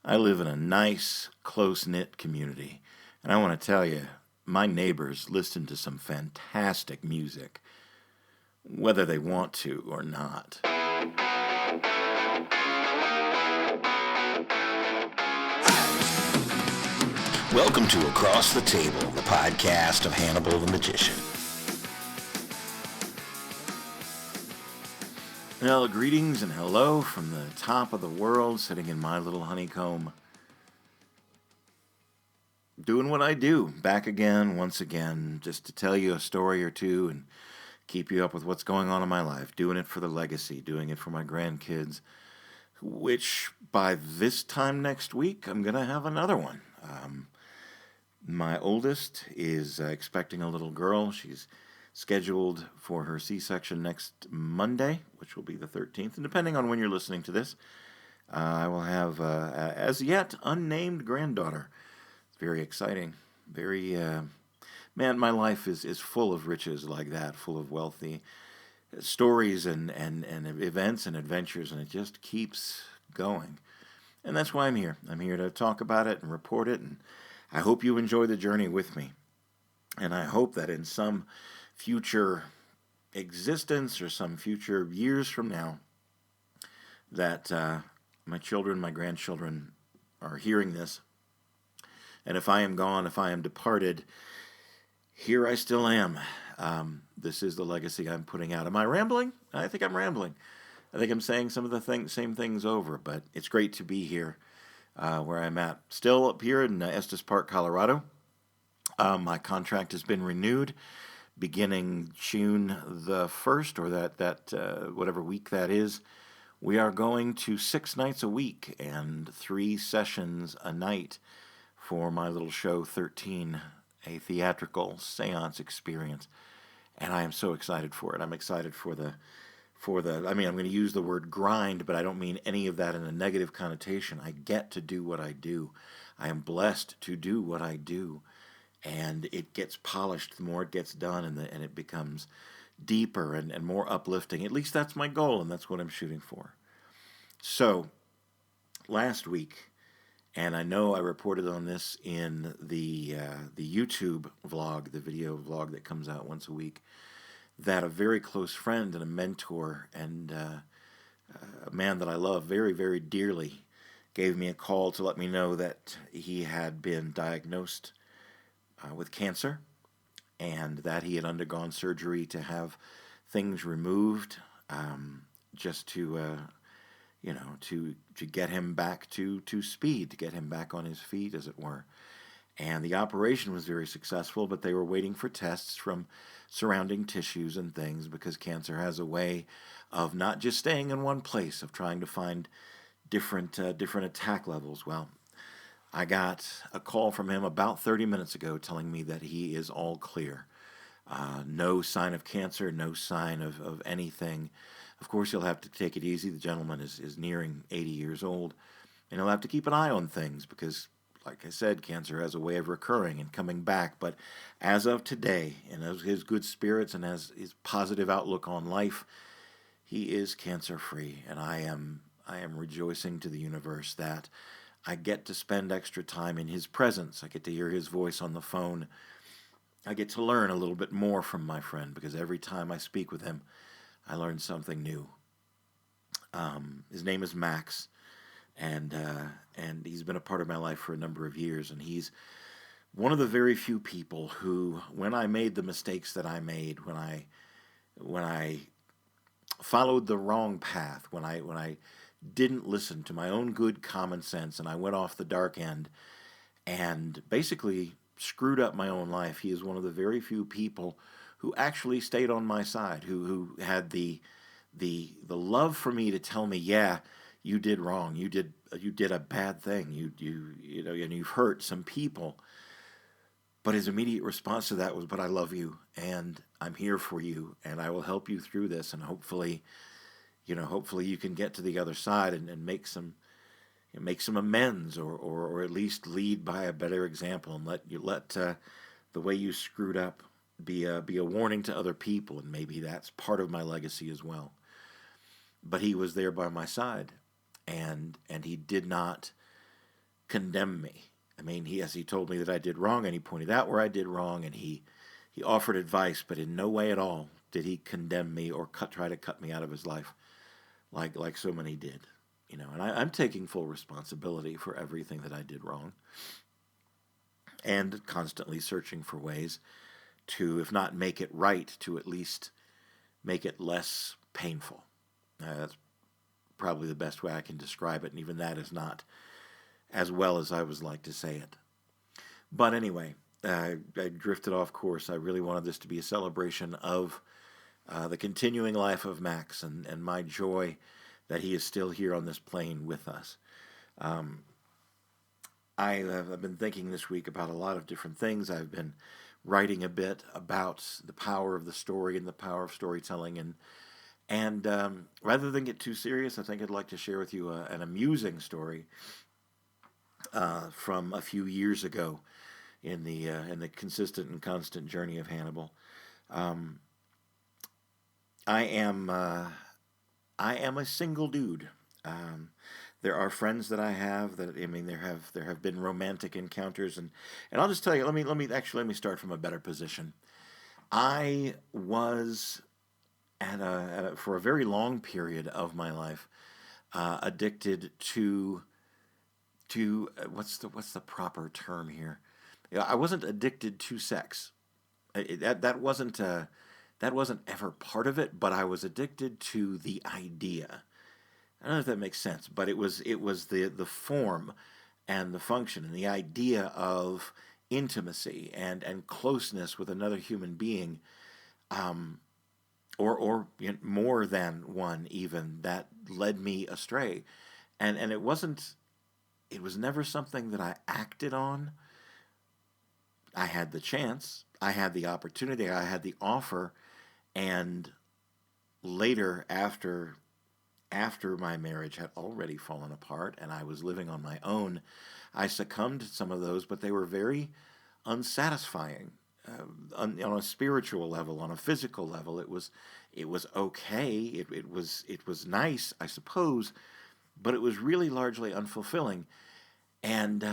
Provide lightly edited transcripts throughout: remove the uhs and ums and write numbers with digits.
I live in a nice, close-knit community, and I want to tell you, my neighbors listen to some fantastic music, whether they want to or not. Welcome to Across the Table, the podcast of Hannibal the Magician. Well, greetings and hello from the top of the world, sitting in my little honeycomb. Doing what I do, back again, once again, just to tell you a story or two and keep you up with what's going on in my life. Doing it for the legacy, doing it for my grandkids, which by this time next week, I'm going to have another one. My oldest is expecting a little girl. She's scheduled for her C-section next Monday, which will be the 13th. And depending on when you're listening to this, I will have as yet unnamed granddaughter. It's very exciting. Very, man, my life is full of riches like that, full of wealthy stories and events and adventures, and it just keeps going. And that's why I'm here. I'm here to talk about it and report it, and I hope you enjoy the journey with me. And I hope that in some future existence or some future years from now that my children, my grandchildren are hearing this. And if I am gone, if I am departed, here I still am. This is the legacy I'm putting out. Am I rambling? I think I'm rambling. I think I'm saying some of the same things over, but it's great to be here where I'm at. Still up here in Estes Park, Colorado. My contract has been renewed beginning June the 1st, or that whatever week that is. We are going to 6 nights a week and 3 sessions a night for my little show 13, a theatrical seance experience. And I am so excited for it. I'm excited for the I'm going to use the word grind, but I don't mean any of that in a negative connotation. I get to do what I do. I am blessed to do what I do. And it gets polished the more it gets done, and it becomes deeper and more uplifting. At least that's my goal, and that's what I'm shooting for. So, last week, and I know I reported on this in the YouTube vlog, the video vlog that comes out once a week, that a very close friend and a mentor and a man that I love very, very dearly gave me a call to let me know that he had been diagnosed with cancer and that he had undergone surgery to have things removed just to get him back to speed, to get him back on his feet, as it were. And the operation was very successful, but they were waiting for tests from surrounding tissues and things because cancer has a way of not just staying in one place, of trying to find different attack levels. Well, I got a call from him about 30 minutes ago telling me that he is all clear. No sign of cancer, no sign of anything. Of course, he'll have to take it easy. The gentleman is nearing 80 years old, and he'll have to keep an eye on things because, like I said, cancer has a way of recurring and coming back. But as of today, and as his good spirits and as his positive outlook on life, he is cancer-free. And I am rejoicing to the universe that I get to spend extra time in his presence. I get to hear his voice on the phone. I get to learn a little bit more from my friend because every time I speak with him, I learn something new. His name is Max. And he's been a part of my life for a number of years, and he's one of the very few people who, when I made the mistakes that I made, when I followed the wrong path, when I didn't listen to my own good common sense, and I went off the dark end and basically screwed up my own life, he is one of the very few people who actually stayed on my side, who had the love for me to tell me, yeah, you did wrong. You did a bad thing. And you've hurt some people. But his immediate response to that was, "But I love you, and I'm here for you, and I will help you through this, and hopefully you can get to the other side and make some amends, or at least lead by a better example, and let the way you screwed up be a warning to other people, and maybe that's part of my legacy as well." But he was there by my side. And he did not condemn me. I mean, he told me that I did wrong, and he pointed out where I did wrong, and he offered advice, but in no way at all did he condemn me or try to cut me out of his life like so many did. And I'm taking full responsibility for everything that I did wrong, and constantly searching for ways to, if not make it right, to at least make it less painful. That's probably the best way I can describe it, and even that is not as well as I would like to say it. But anyway, I drifted off course. I really wanted this to be a celebration of the continuing life of Max, and my joy that he is still here on this plane with us. I've been thinking this week about a lot of different things. I've been writing a bit about the power of the story and the power of storytelling, and rather than get too serious, I think I'd like to share with you an amusing story from a few years ago in the consistent and constant journey of Hannibal. I am a single dude. There are friends that I have that, I mean, there have been romantic encounters, and I'll just tell you. Let me start from a better position. I was for a very long period of my life addicted to what's the proper term here? I wasn't addicted to sex. That wasn't ever part of it, but I was addicted to the idea. I don't know if that makes sense, but it was the form and the function and the idea of intimacy and closeness with another human being, or more than one even, that led me astray, and it was never something that I acted on. I had the chance, I had the opportunity, I had the offer, and later, after my marriage had already fallen apart and I was living on my own, I succumbed to some of those, but they were very unsatisfying. On a spiritual level, on a physical level, it was okay. It was nice, I suppose, but it was really largely unfulfilling. And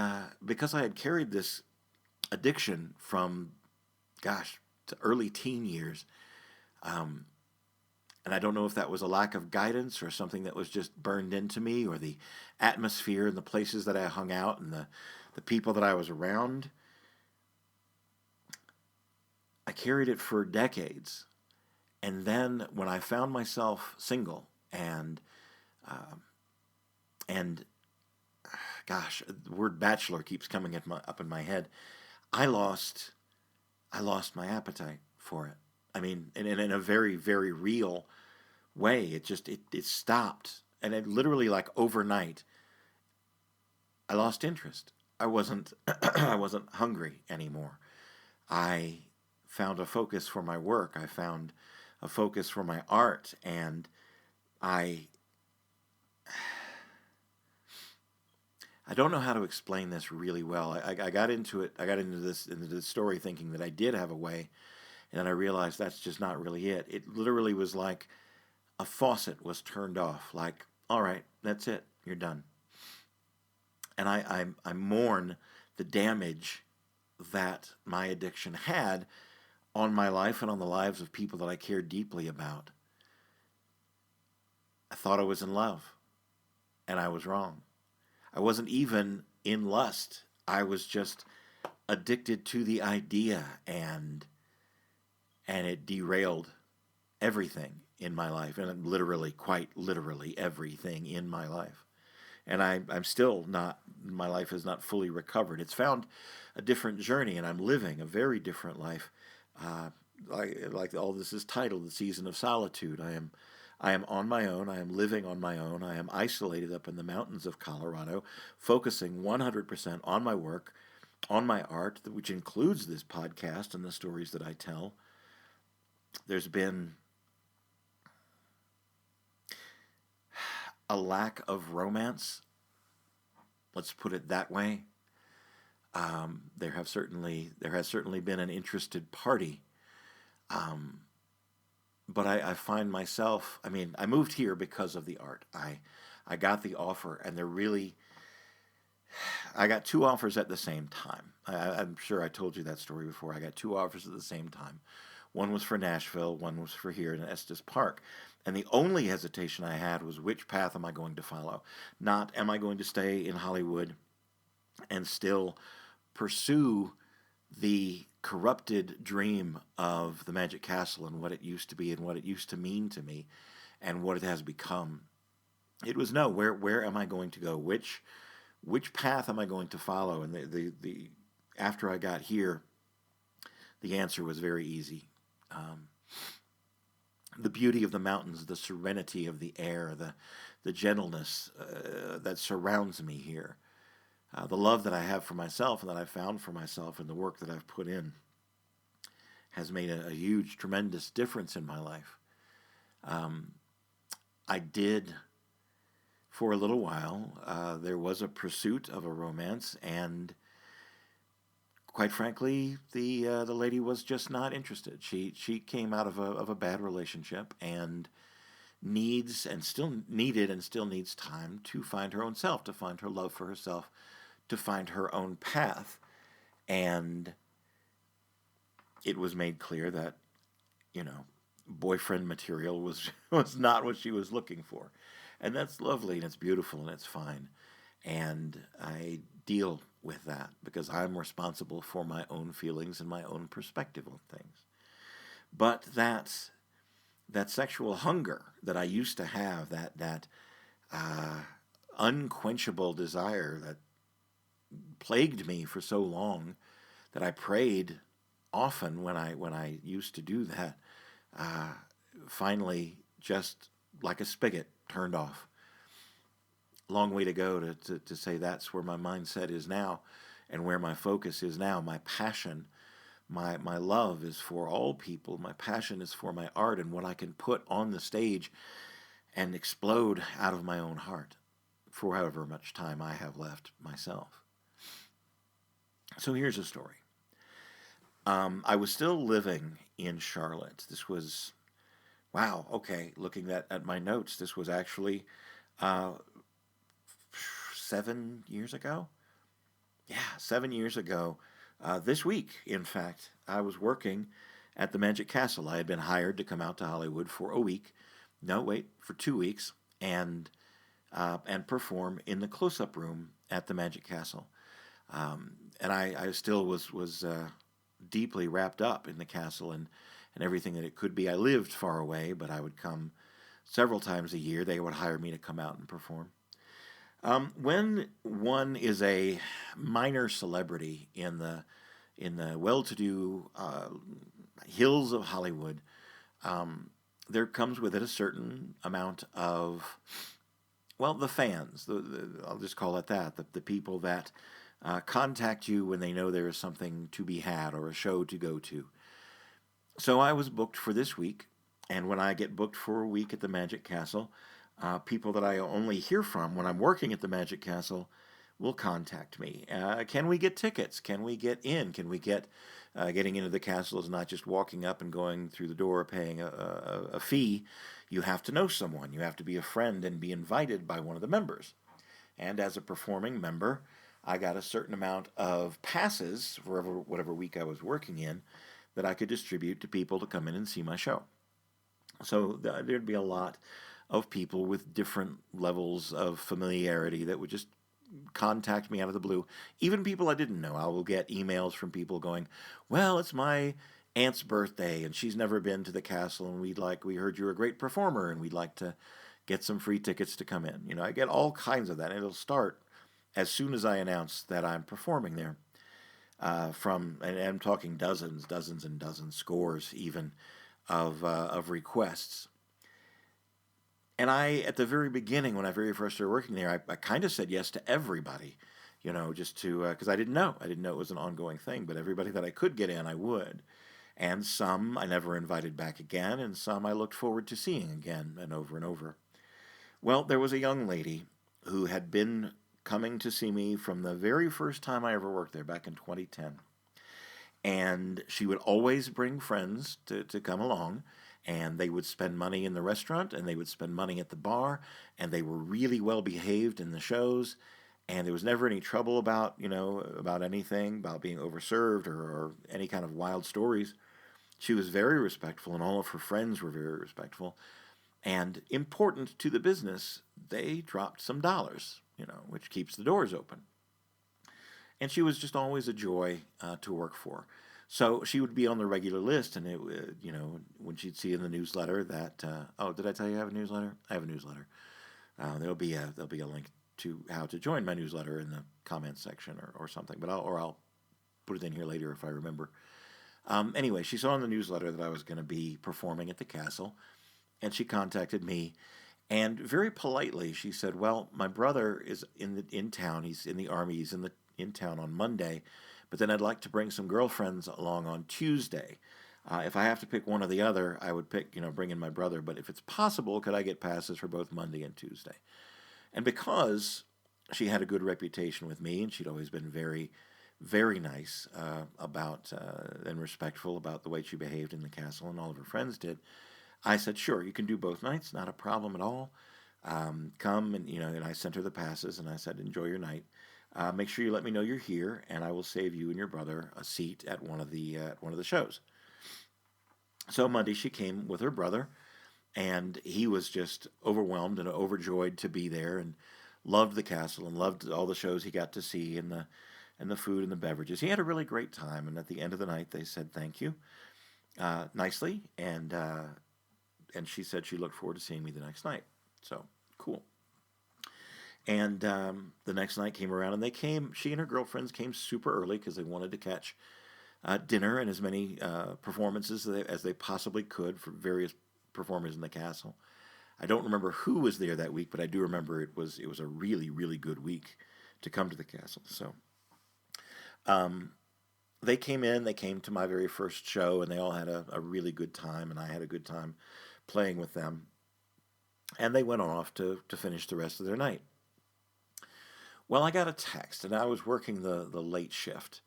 because I had carried this addiction from, to early teen years, and I don't know if that was a lack of guidance or something that was just burned into me, or the atmosphere and the places that I hung out and the people that I was around. I carried it for decades. And then when I found myself single and the word bachelor keeps coming up in my head, I lost my appetite for it. I mean, in a very, very real way. It stopped, and it literally, like, overnight, I lost interest. I wasn't I wasn't hungry anymore. I found a focus for my work. I found a focus for my art, and I don't know how to explain this really well. I got into it. I got into this story thinking that I did have a way, and then I realized that's just not really it. It literally was like a faucet was turned off. Like, all right, that's it. You're done. And I mourn the damage that my addiction had on my life and on the lives of people that I cared deeply about. I thought I was in love, and I was wrong. I wasn't even in lust. I was just addicted to the idea, and it derailed everything in my life, and literally, quite literally, everything in my life. And I'm still not, my life has not fully recovered. It's found a different journey, and I'm living a very different life. Like all this is titled, The Season of Solitude. I am on my own. I am living on my own. I am isolated up in the mountains of Colorado, focusing 100% on my work, on my art, which includes this podcast and the stories that I tell. There's been a lack of romance. Let's put it that way. There has certainly been an interested party. But I find myself, I mean, I moved here because of the art. I got the offer, and I got two offers at the same time. I'm sure I told you that story before. I got two offers at the same time. One was for Nashville, one was for here in Estes Park. And the only hesitation I had was, which path am I going to follow? Not, am I going to stay in Hollywood and still pursue the corrupted dream of the Magic Castle and what it used to be and what it used to mean to me and what it has become. It was no, where am I going to go? Which path am I going to follow? And the after I got here, the answer was very easy. The beauty of the mountains, the serenity of the air, the gentleness that surrounds me here, the love that I have for myself and that I've found for myself and the work that I've put in has made a huge, tremendous difference in my life. I did, for a little while, there was a pursuit of a romance, and quite frankly, the lady was just not interested. She came out of a bad relationship and needs and still needed and still needs time to find her own self, to find her love for herself, to find her own path. And it was made clear that, boyfriend material was not what she was looking for. And that's lovely and it's beautiful and it's fine. And I deal with that because I'm responsible for my own feelings and my own perspective on things. But that sexual hunger that I used to have, that unquenchable desire that plagued me for so long, that I prayed often when I used to do that, finally, just like a spigot, turned off. Long way to go to say that's where my mindset is now and where my focus is now. My passion, my love is for all people. My passion is for my art and what I can put on the stage and explode out of my own heart for however much time I have left myself. So here's a story. I was still living in Charlotte. This was, wow, okay, looking at my notes, this was actually 7 years ago? Yeah, 7 years ago. This week, in fact, I was working at the Magic Castle. I had been hired to come out to Hollywood for a week. No, wait, for 2 weeks, and perform in the close-up room at the Magic Castle. And I still was deeply wrapped up in the castle and everything that it could be. I lived far away, but I would come several times a year. They would hire me to come out and perform. When one is a minor celebrity in the well-to-do hills of Hollywood, there comes with it a certain amount of, well, the fans. I'll just call it that. The people that contact you when they know there is something to be had or a show to go to. So I was booked for this week, and when I get booked for a week at the Magic Castle, people that I only hear from when I'm working at the Magic Castle will contact me. Can we get tickets? Can we get in? Can we get getting into the castle is not just walking up and going through the door paying a fee. You have to know someone. You have to be a friend and be invited by one of the members. And as a performing member, I got a certain amount of passes for whatever week I was working in that I could distribute to people to come in and see my show. So there'd be a lot of people with different levels of familiarity that would just contact me out of the blue. Even people I didn't know. I will get emails from people going, well, it's my aunt's birthday and she's never been to the castle and we heard you're a great performer and we'd like to get some free tickets to come in. I get all kinds of that. And it'll start as soon as I announce that I'm performing there. And I'm talking dozens and dozens, scores even of requests. And at the very beginning, when I very first started working there, I kind of said yes to everybody, just to, because I didn't know it was an ongoing thing, but everybody that I could get in, I would. And some I never invited back again, and some I looked forward to seeing again and over and over. Well, there was a young lady who had been coming to see me from the very first time I ever worked there back in 2010. And she would always bring friends to come along, and they would spend money in the restaurant, and they would spend money at the bar, and they were really well behaved in the shows, and there was never any trouble about, about anything, about being overserved or any kind of wild stories. She was very respectful, and all of her friends were very respectful. And important to the business, they dropped some dollars, which keeps the doors open. And she was just always a joy to work for. So she would be on the regular list, and when she'd see in the newsletter that, oh, did I tell you I have a newsletter? I have a newsletter. There'll be a link to how to join my newsletter in the comments section or something, but I'll put it in here later if I remember. Anyway, she saw in the newsletter that I was going to be performing at the castle, and she contacted me, and very politely she said, "Well, my brother is in town. He's in the army. He's in town on Monday, but then I'd like to bring some girlfriends along on Tuesday. If I have to pick one or the other, I would pick, bring in my brother. But if it's possible, could I get passes for both Monday and Tuesday?" And because she had a good reputation with me, and she'd always been very, very nice about and respectful about the way she behaved in the castle, and all of her friends did, I said, "Sure, you can do both nights, not a problem at all. Come," and I sent her the passes, and I said, "Enjoy your night. Make sure you let me know you're here, and I will save you and your brother a seat at one of the shows." So Monday she came with her brother, and he was just overwhelmed and overjoyed to be there, and loved the castle and loved all the shows he got to see, and the food and the beverages. He had a really great time, and at the end of the night they said thank you nicely, and she said she looked forward to seeing me the next night. So cool. And the next night came around, and she and her girlfriends came super early because they wanted to catch dinner and as many performances as they possibly could for various performers in the castle. I don't remember who was there that week, but I do remember it was a really, really good week to come to the castle. So they came to my very first show, and they all had a really good time, and I had a good time playing with them. And they went off to finish the rest of their night. Well, I got a text, and I was working the late shift,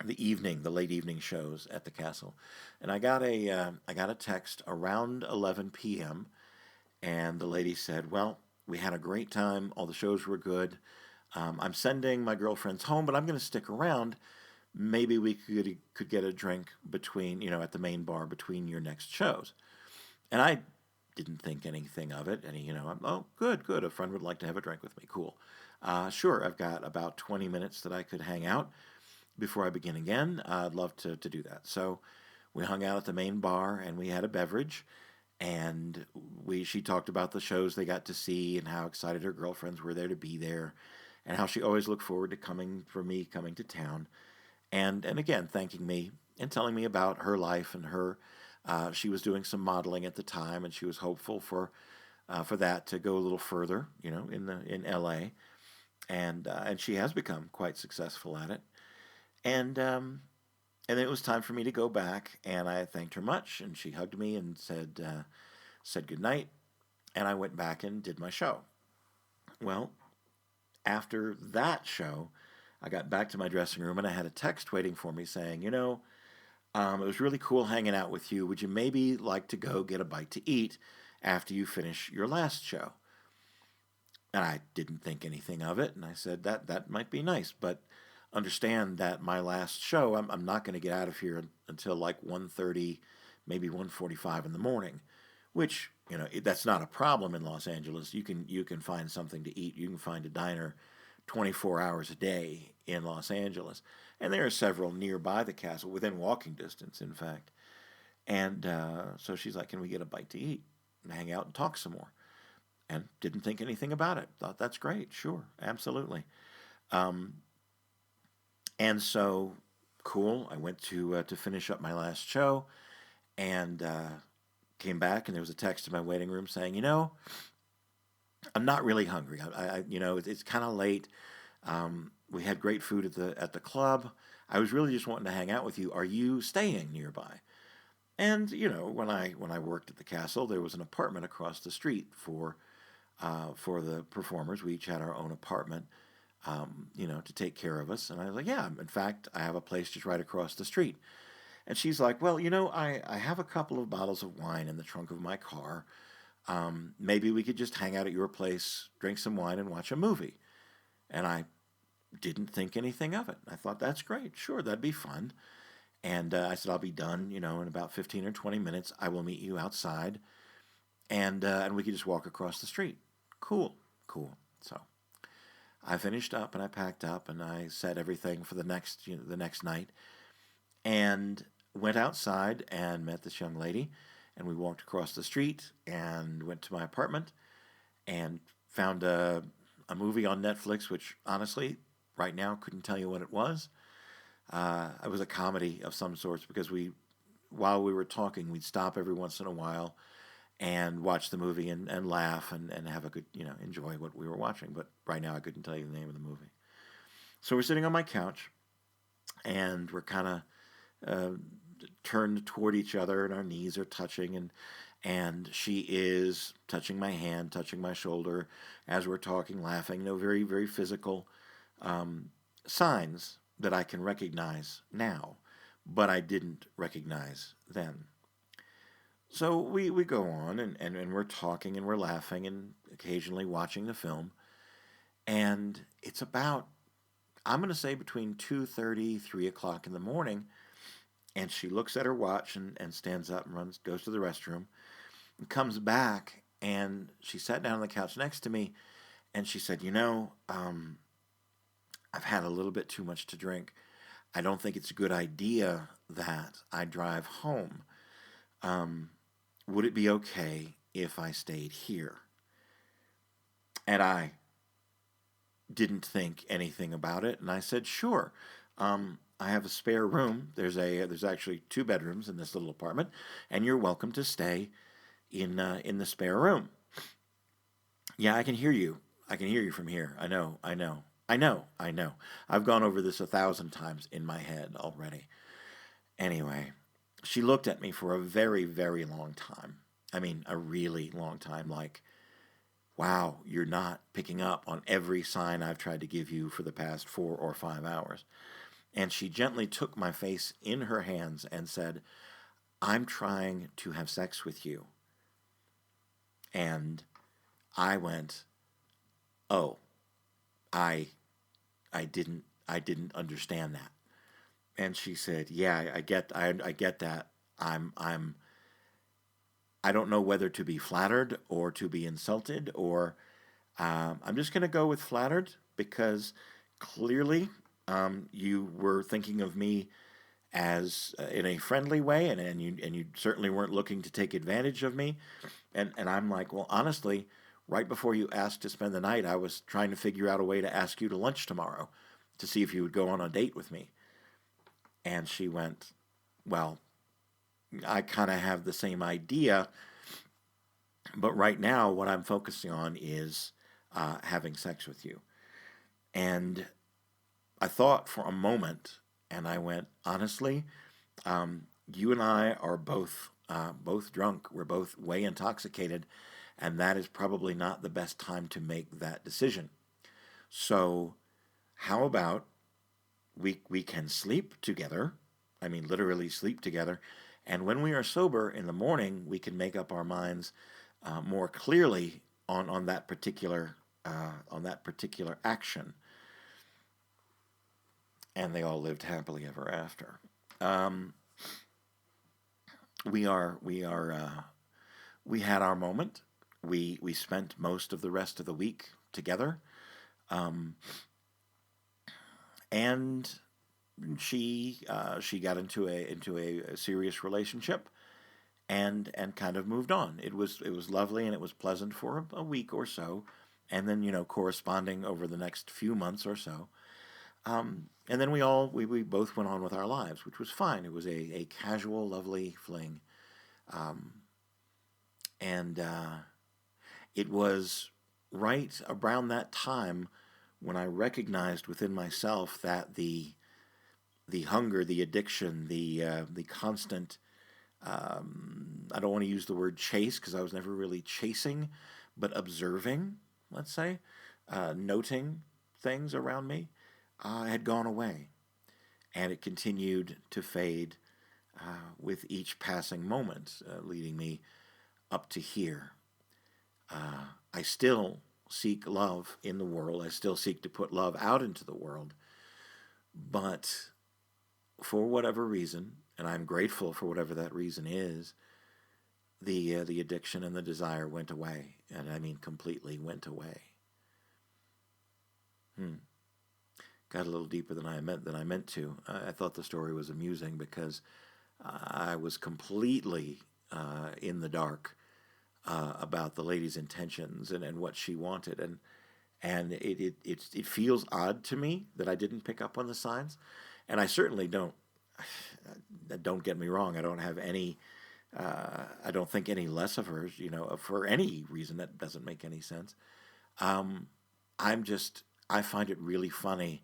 the late evening shows at the castle, and I got a text around 11 p.m. and the lady said, "Well, we had a great time. All the shows were good. I'm sending my girlfriends home, but I'm going to stick around. Maybe we could get a drink between, at the main bar between your next shows." And I didn't think anything of it. And, oh, good. A friend would like to have a drink with me. Cool. Sure, I've got about 20 minutes that I could hang out before I begin again. I'd love to do that. So we hung out at the main bar, and we had a beverage. And she talked about the shows they got to see and how excited her girlfriends were there to be there, and how she always looked forward to coming to town. And again, thanking me and telling me about her life and her. She was doing some modeling at the time, and she was hopeful for that to go a little further, in L.A. And she has become quite successful at it. And it was time for me to go back, and I thanked her much, and she hugged me and said good night, and I went back and did my show. Well, after that show, I got back to my dressing room, and I had a text waiting for me saying, it was really cool hanging out with you. Would you maybe like to go get a bite to eat after you finish your last show? And I didn't think anything of it, and I said, that might be nice, but understand that my last show, I'm not going to get out of here until like 1:30, maybe 1:45 in the morning, which, that's not a problem in Los Angeles. You can find something to eat. You can find a diner 24 hours a day in Los Angeles. And there are several nearby the castle, within walking distance, in fact. And so she's like, "Can we get a bite to eat and hang out and talk some more?" And didn't think anything about it. Thought, that's great. Sure, absolutely. And so, cool. I went to finish up my last show, and came back, and there was a text in my waiting room saying, "I'm not really hungry. It's kind of late. We had great food at the club. I was really just wanting to hang out with you. Are you staying nearby?" And when I worked at the castle, there was an apartment across the street for the performers. We each had our own apartment, to take care of us. And I was like, "Yeah, in fact, I have a place just right across the street." And she's like, "Well, I have a couple of bottles of wine in the trunk of my car. Maybe we could just hang out at your place, drink some wine, and watch a movie." And I didn't think anything of it. I thought, that's great. Sure, that'd be fun. And I said, I'll be done, in about 15 or 20 minutes. I will meet you outside, and we could just walk across the street. Cool, cool. So I finished up and I packed up and I set everything for the next night, and went outside and met this young lady, and we walked across the street and went to my apartment and found a movie on Netflix, which honestly, right now, couldn't tell you what it was. It was a comedy of some sorts because while we were talking, we'd stop every once in a while and watch the movie and laugh and have a good, enjoy what we were watching. But right now, I couldn't tell you the name of the movie. So we're sitting on my couch, and we're kind of turned toward each other, and our knees are touching, and she is touching my hand, touching my shoulder as we're talking, laughing. Very, very physical signs that I can recognize now, but I didn't recognize then. So we go on, and we're talking, and we're laughing, and occasionally watching the film. And it's about, I'm going to say, between 2:30, 3 o'clock in the morning. And she looks at her watch and stands up and goes to the restroom, and comes back, and she sat down on the couch next to me, and she said, I've had a little bit too much to drink. I don't think it's a good idea that I drive home. Would it be okay if I stayed here? And I didn't think anything about it, and I said, sure. I have a spare room. There's actually 2 bedrooms in this little apartment, and you're welcome to stay in the spare room. Yeah, I can hear you. I can hear you from here. I know. I've gone over this 1,000 times in my head already. Anyway, she looked at me for a very, very long time. I mean, a really long time, like, wow, you're not picking up on every sign I've tried to give you for the past 4 or 5 hours. And she gently took my face in her hands and said, I'm trying to have sex with you. And I went, oh, I didn't understand that. And she said, yeah, I get that. I don't know whether to be flattered or to be insulted, or I'm just going to go with flattered, because clearly you were thinking of me as in a friendly way, and you certainly weren't looking to take advantage of me. And I'm like, well, honestly, right before you asked to spend the night, I was trying to figure out a way to ask you to lunch tomorrow to see if you would go on a date with me. And she went, well, I kind of have the same idea, but right now what I'm focusing on is having sex with you. And I thought for a moment, and I went, honestly, you and I are both drunk. We're both way intoxicated, and that is probably not the best time to make that decision. So how about we can sleep together? I mean, literally sleep together. And when we are sober in the morning, we can make up our minds more clearly on that particular action. And they all lived happily ever after. We had our moment. We spent most of the rest of the week together, and she got into a serious relationship, and kind of moved on. It was lovely, and it was pleasant for a week or so, and then corresponding over the next few months or so. And then we both went on with our lives, which was fine. It was a casual, lovely fling. And it was right around that time when I recognized within myself that the hunger, the addiction, the constant, I don't want to use the word chase because I was never really chasing, but observing, let's say, noting things around me, had gone away. And it continued to fade with each passing moment, leading me up to here. I still seek love in the world. I still seek to put love out into the world. But for whatever reason, and I'm grateful for whatever that reason is, the addiction and the desire went away, and I mean completely went away. Got a little deeper than I meant to. I thought the story was amusing because I was completely in the dark about the lady's intentions and what she wanted, and it feels odd to me that I didn't pick up on the signs, and I certainly don't. Don't get me wrong. I don't have any. I don't think any less of her. For any reason that doesn't make any sense. I find it really funny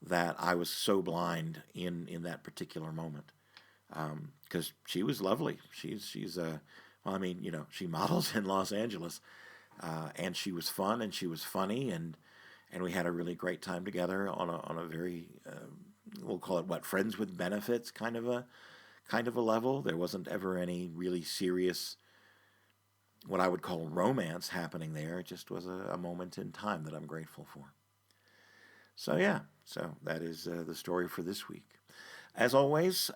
that I was so blind in that particular moment, because she was lovely. She's well, I mean, she models in Los Angeles, and she was fun and she was funny, and we had a really great time together on a very we'll call it friends with benefits kind of a level. There wasn't ever any really serious, what I would call romance happening there. It just was a moment in time that I'm grateful for. So yeah, that is the story for this week. As always,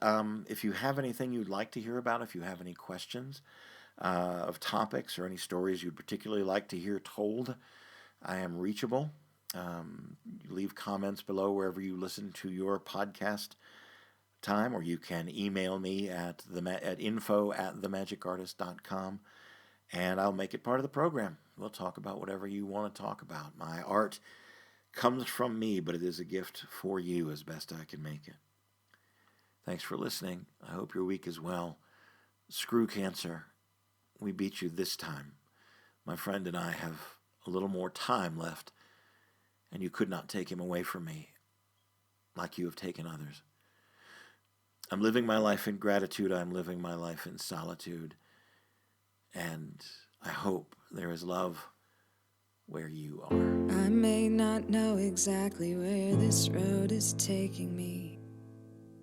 if you have anything you'd like to hear about, if you have any questions of topics or any stories you'd particularly like to hear told, I am reachable. Leave comments below wherever you listen to your podcast time, or you can email me at info@themagicartist.com, and I'll make it part of the program. We'll talk about whatever you want to talk about. My art comes from me, but it is a gift for you as best I can make it. Thanks for listening. I hope your week is well. Screw cancer. We beat you this time. My friend and I have a little more time left, and you could not take him away from me like you have taken others. I'm living my life in gratitude. I'm living my life in solitude. And I hope there is love where you are. I may not know exactly where this road is taking me,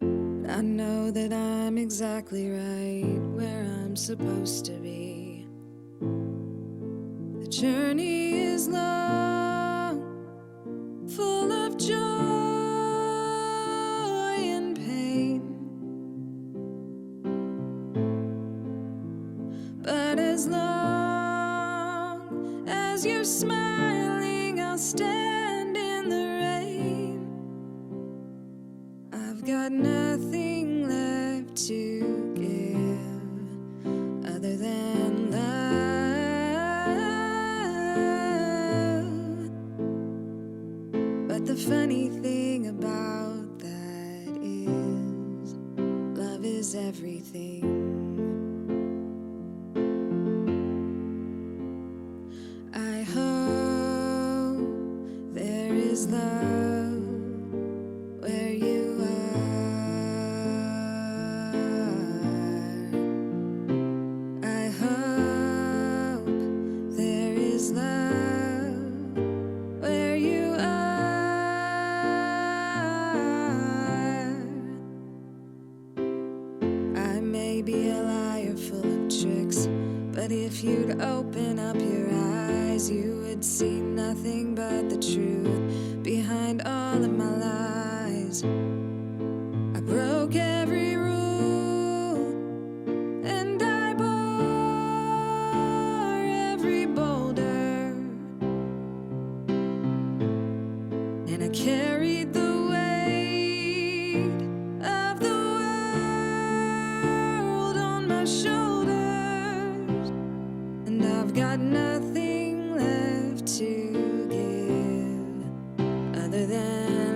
but I know that I'm exactly right where I'm supposed to be. The journey is long, full of joy and pain, but as long as you're smiling, I'll stand in the rain. I've got nothing left to give other than love. But the funny thing about that is, love is everything. I hope there is love where you are. I hope there is love where you are. I may be a liar full of tricks, but if you'd open up your eyes, you would see nothing but the truth behind all of my lies. I broke every rule, and I bore every boulder, and I carried the weight of the world on my shoulders, and I've got nothing left to give other than